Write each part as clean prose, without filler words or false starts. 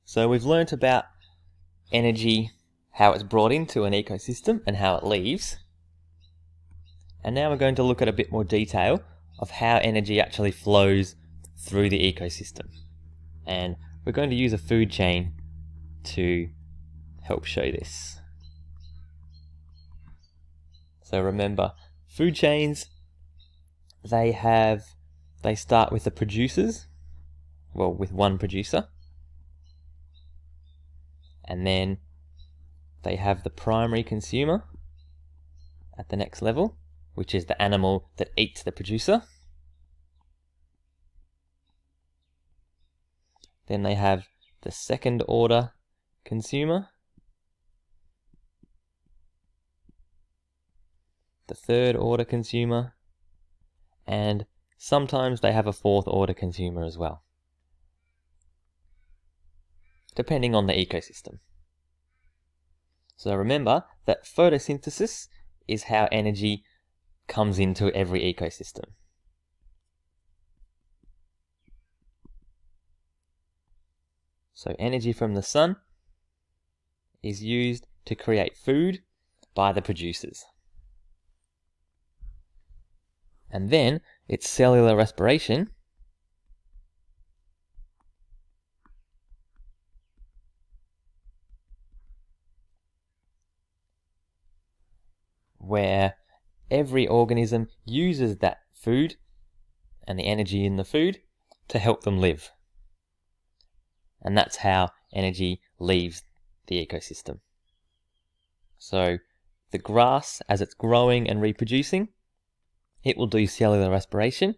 So we've learnt about energy, how it's brought into an ecosystem and how it leaves. And now we're going to look at a bit more detail of how energy actually flows through the ecosystem. And we're going to use a food chain to help show this. So remember, food chains, they start with the producers, well, with one producer, and then they have the primary consumer at the next level, which is the animal that eats the producer. Then they have the second order consumer, the third order consumer, and sometimes they have a fourth order consumer as well, depending on the ecosystem. So remember that photosynthesis is how energy comes into every ecosystem. So energy from the sun is used to create food by the producers. And then it's cellular respiration where every organism uses that food and the energy in the food to help them live. And that's how energy leaves the ecosystem. So the grass, as it's growing and reproducing, it will do cellular respiration,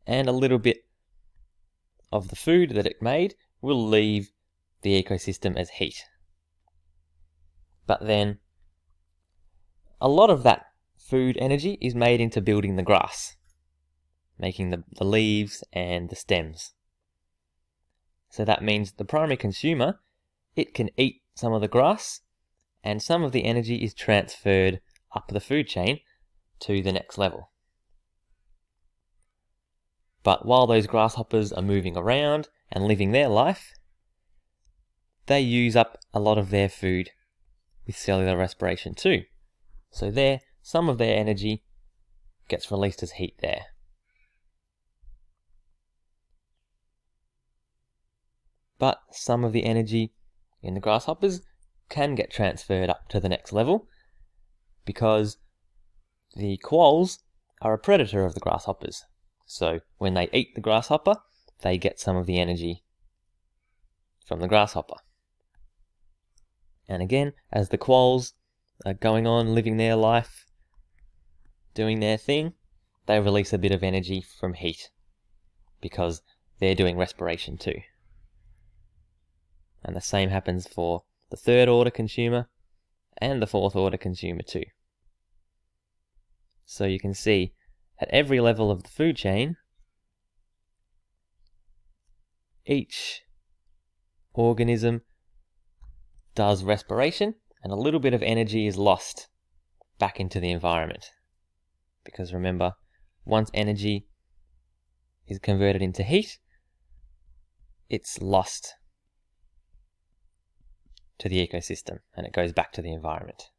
and a little bit of the food that it made will leave the ecosystem as heat. But then a lot of that food energy is made into building the grass, making the leaves and the stems. So that means the primary consumer, it can eat some of the grass, and some of the energy is transferred up the food chain to the next level. But while those grasshoppers are moving around and living their life, they use up a lot of their food with cellular respiration too. So there, some of their energy gets released as heat there. But some of the energy in the grasshoppers can get transferred up to the next level because the quolls are a predator of the grasshoppers. So when they eat the grasshopper, they get some of the energy from the grasshopper. And again, as the quolls are going on, living their life, doing their thing, they release a bit of energy from heat because they're doing respiration too. And the same happens for the third order consumer and the fourth order consumer too. So you can see at every level of the food chain, each organism does respiration and a little bit of energy is lost back into the environment. Because remember, once energy is converted into heat, it's lost to the ecosystem and it goes back to the environment.